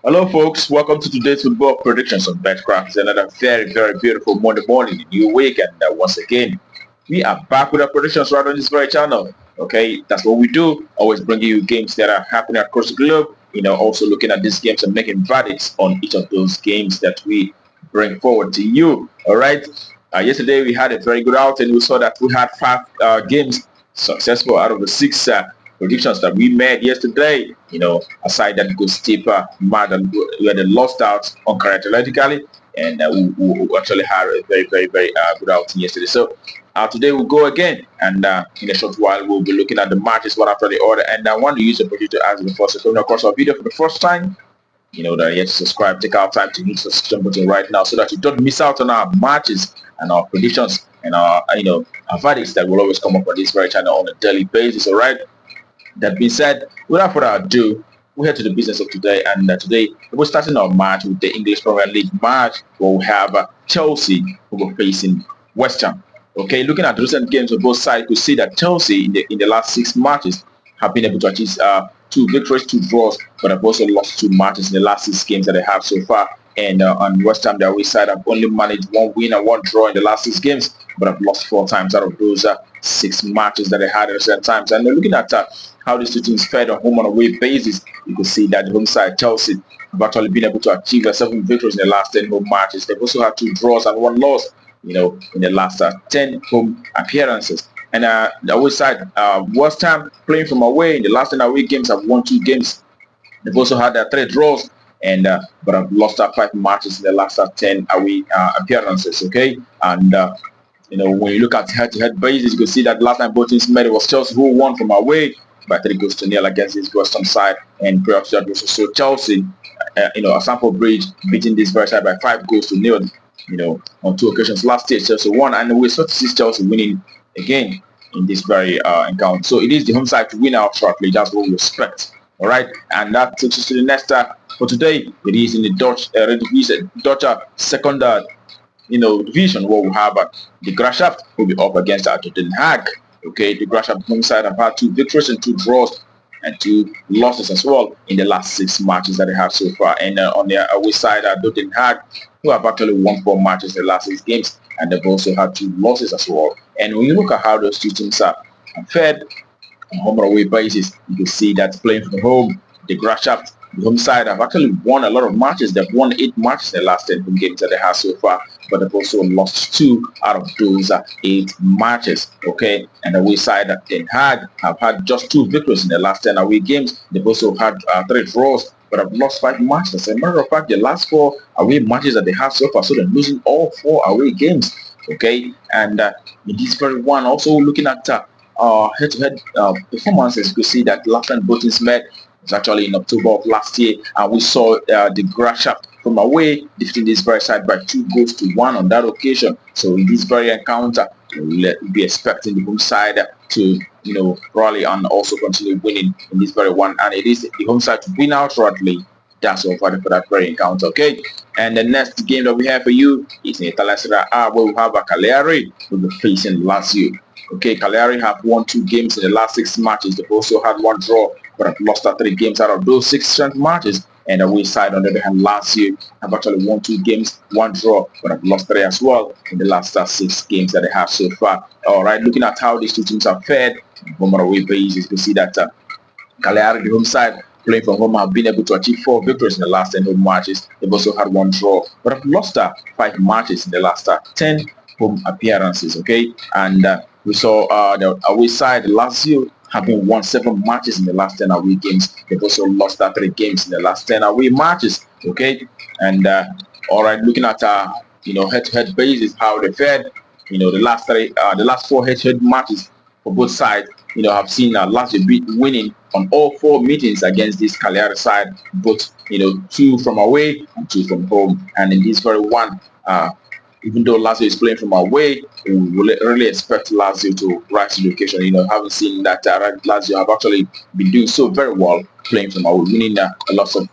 Hello, folks. Welcome to today's football predictions on Betcraft. It's another very beautiful Monday morning, a new week, and once again, we are back with our predictions right on this very channel. Okay, that's what we do. Always bringing you games that are happening across the globe. Also looking at these games and making verdicts on each of those games that we bring forward to you. All right. Yesterday we had a very good outing. We saw that we had 5 games successful out of the 6 predictions that we made yesterday. Aside that goes deeper, than we had lost out uncharacteristically, and we actually had a very good outing yesterday. So today we'll go again, and in a short while we'll be looking at the matches one after the other. And I want to use the opportunity to ask you before coming across our video for the first time, that you have to subscribe. Take our time to hit the subscription button right now so that you don't miss out on our matches and our predictions and our verdicts that will always come up on this very channel on a daily basis. All right. That being said, without further ado, we head to the business of today, and today we're starting our match with the English Premier League match, where we have Chelsea who are facing West Ham. Okay, looking at the recent games of both sides, you could see that Chelsea in the last 6 matches have been able to achieve 2 victories, 2 draws, but have also lost 2 matches in the last 6 games that they have so far. And on West Ham, their away side have only managed 1 win and 1 draw in the last 6 games, but have lost 4 times out of those 6 matches that they had at certain times. And looking at how these 2 teams fared on home and away basis, you could see that the home side Chelsea have actually been able to achieve 7 victories in the last 10 home matches. They've also had 2 draws and 1 loss, in the last 10 home appearances. And the away side, West Ham, playing from away in the last 10 away games, have won 2 games. They've also had 3 draws, and but have lost 5 matches in the last 10 away appearances. Okay, and when you look at head-to-head basis, you can see that last time both teams met, it was Chelsea who won from away by 3-0 against this West Ham side, and perhaps that was also Chelsea, a sample Bridge beating this very side by 5-0, on 2 occasions last year. Chelsea won, and we expect to see Chelsea winning again in this very encounter. So it is the home side to win out shortly. That's what we expect. All right, and that takes us to the next for today. It is in the Dutch second division, where we have the Graafschap will be up against ADO Den Haag. Okay, the Graafschap home side have had 2 victories and 2 draws and 2 losses as well in the last 6 matches that they have so far. And on their away side, ADO Den Haag, who have actually won 4 matches in the last 6 games, and they've also had 2 losses as well. And when you look at how those 2 teams are fared on home and away basis, you can see that playing from home, the Graafschap, the home side, have actually won a lot of matches. They've won 8 matches in the last 10 home games that they have so far, but they've also lost 2 out of those 8 matches. Okay, and the away side, Den Haag, have had just 2 victories in the last 10 away games. They've also had 3 draws, but have lost 5 matches. As a matter of fact, the last 4 away matches that they have so far, so they're losing all 4 away games. Okay, and in this very one, also looking at head-to-head performances, you can see that last time both teams met was actually in October of last year, and we saw the Graafschap from away defeating this very side by 2-1 on that occasion. So in this very encounter, we'll be expecting the home side to rally and also continue winning in this very one, and it is the home side to win outrightly. That's all for that very encounter. Okay, and the next game that we have for you is in Italian Serie A, where we have Cagliari will be facing Lazio. Okay, Cagliari have won 2 games in the last 6 matches. They've also had 1 draw, but have lost 3 games out of those 6 strength matches. And the away side, on the other hand, Lazio have actually won 2 games, 1 draw, but have lost 3 as well in the last 6 games that they have so far. All right, looking at how these 2 teams have fared on home and away basis, you can see that Cagliari, the home side, playing from home, have been able to achieve 4 victories in the last 10 home matches. They've also had 1 draw, but have lost 5 matches in the last 10 home appearances. Okay, and we saw the away side, Lazio, having won 7 matches in the last 10 away games. They've also lost 3 games in the last 10 away matches. Okay, and all right, looking at head-to-head basis, how they fared. The last 4 head-to-head matches for both sides, have seen Lazio winning on all 4 meetings against this Cagliari side, both 2 from away and 2 from home. And in this very one, even though Lazio is playing from away, we really expect Lazio to rise to the occasion. Having seen that Lazio have actually been doing so very well playing from away, winning a lot of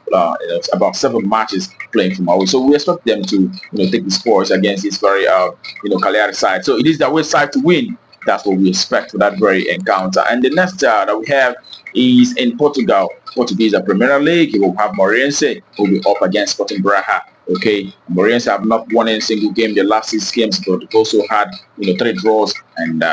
about 7 matches playing from away. So we expect them to take the scores against this very Cagliari side. So it is the away side to win. That's what we expect for that very encounter. And the next that we have is in Portugal, Portuguese Premier League, you will have Moreirense who will be up against Sporting Braga. Okay, Moreirense have not won any single game the last 6 games, but they've also had 3 draws and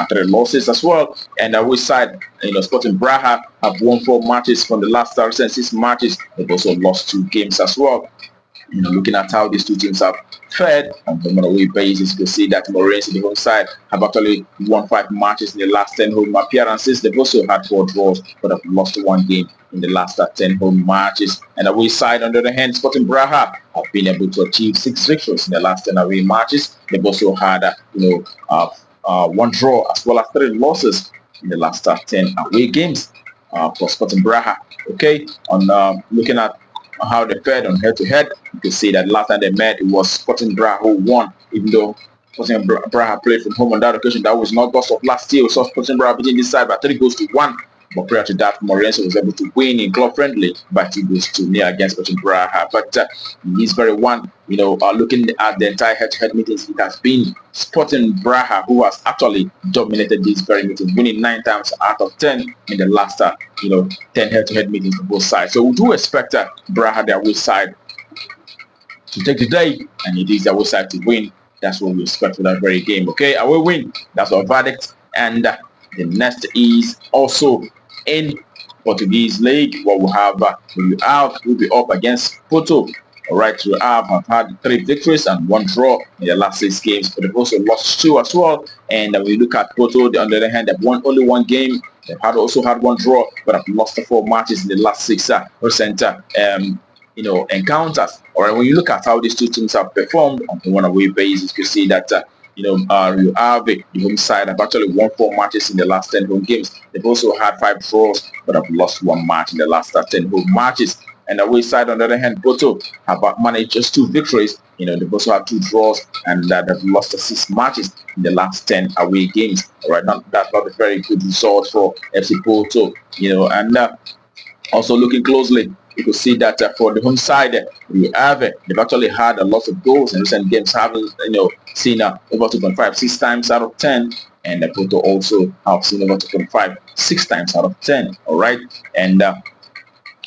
3 losses as well. And which side, Sporting Braga have won 4 matches from the last 6 matches. They've also lost 2 games as well. Looking at how these two teams have fared on a away basis, you can see that Moreirense, the home side, have actually won 5 matches in the last 10 home appearances. They've also had 4 draws, but have lost 1 game in the last 10 home matches. And away side, on the other hand, Sporting Braga have been able to achieve 6 victories in the last 10 away matches. They've also had, 1 draw as well as 3 losses in the last 10 away games for Sporting Braga. Okay, on looking at how they fared on head-to-head, you can see that last time they met, it was Sporting Braga who won, even though Sporting Braga played from home on that occasion. That was in August of last year. We saw Sporting Braga beating this side by 3-1. But prior to that, Moreirense was able to win in club friendly by 2-0 against Sporting Braga. But in this very one, looking at the entire head-to-head meetings, it has been Sporting Braga who has actually dominated this very meeting, winning 9 times out of 10 in the last 10 head-to-head meetings for both sides. So we do expect Braga, their away side, to take the day, and it is their away side to win. That's what we expect for that very game. Okay, away win. That's our verdict. And the next is also in Portuguese League, where we have Rio Ave will be up against Porto. All right, Rio Ave have had 3 victories and 1 draw in the last 6 games, but they've also lost 2 as well. And we look at Porto, on the other hand, they've won only 1 game. They've also had 1 draw, but have lost 4 matches in the last 6 recent encounters. All right, when you look at how these two teams have performed on a one-away basis, you see that Rio Ave, the home side, have actually won 4 matches in the last 10 home games. They've also had 5 draws, but have lost 1 match in the last 10 home matches. And the away side, on the other hand, Porto have managed just 2 victories. They've also had 2 draws, and they've lost 6 matches in the last 10 away games. All right, that's not a very good result for FC Porto. And also looking closely, you could see that for the home side, Rio Ave, they've actually had a lot of goals in recent games, having seen over 2.5 6 times out of 10, and Porto also have seen over 2.5 6 times out of 10. All right, and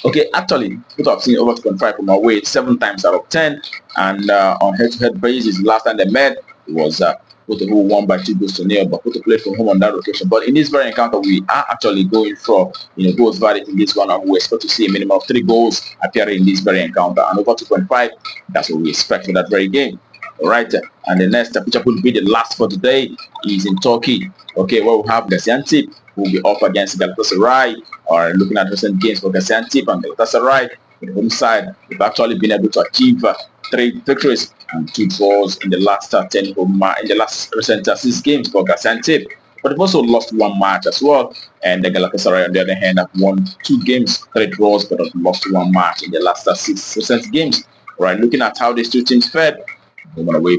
okay, actually, Porto have seen over 2.5 from away 7 times out of 10, and on head-to-head basis, last time they met, it was Porto who won by 2-0, but Porto played from home on that occasion. But in this very encounter, we are actually going for goals verdict in this one, and we expect to see a minimum of 3 goals appearing in this very encounter, and over 2.5. That's what we expect for that very game. All right, and the next which would be the last for today is in Turkey. Okay, where we have Gaziantep who will be up against Galatasaray. Or looking at recent games for Gaziantep and Galatasaray, the home side, they've actually been able to achieve 3 victories and 2 draws in the last 10 home in the last recent 6 games for Gaziantep. But they've also lost 1 match as well. And the Galatasaray, on the other hand, have won 2 games, 3 draws, but have lost 1 match in the last 6 recent games. All right, looking at how these two teams fared on a away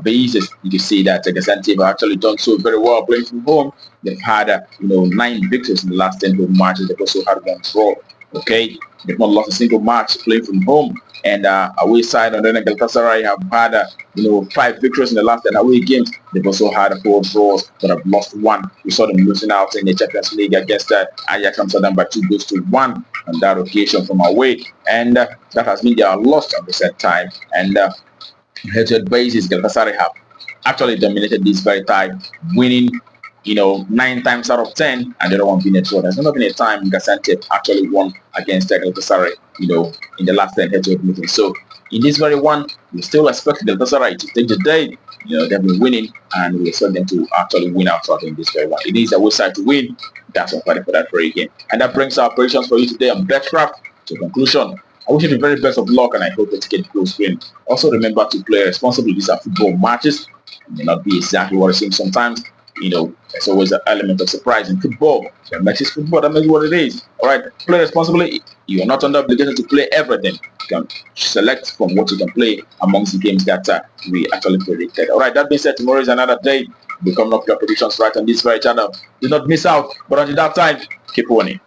basis, you can see that Gaziantep have actually done so very well playing from home. They've had 9 victories in the last 10 home matches. They've also had 1 draw. Okay, they've not lost a single match playing from home. And away side, and then Galatasaray have had 5 victories in the last 10 away games. They've also had 4 draws, but have lost 1. We saw them losing out in the Champions League against Ajax Amsterdam by 2-1 on that occasion from away, and that has been their loss at the same time. And head-to-head basis, Galatasaray have actually dominated this very time, winning 9 times out of 10, and the other one being a draw. There's never been a time Gaziantep actually won against Galatasaray, in the last 10 head-to-head meetings. So in this very one, we still expect Galatasaray to take the day. They've been winning, and we expect them to actually win out in this very one. It is a way side to win. That's what for that very game. And that brings our predictions for you today on Betcraft to conclusion. I wish you the very best of luck, and I hope that you get close win. Also remember to play responsibly. These are football matches. It may not be exactly what it seems sometimes. There's always an element of surprise in football. So it makes it football, that makes what it is. All right, play responsibly. You are not under obligation to play everything. You can select from what you can play amongst the games that we actually predicted. All right, that being said, tomorrow is another day. We'll come up with your predictions right on this very channel. Do not miss out. But until that time, keep winning.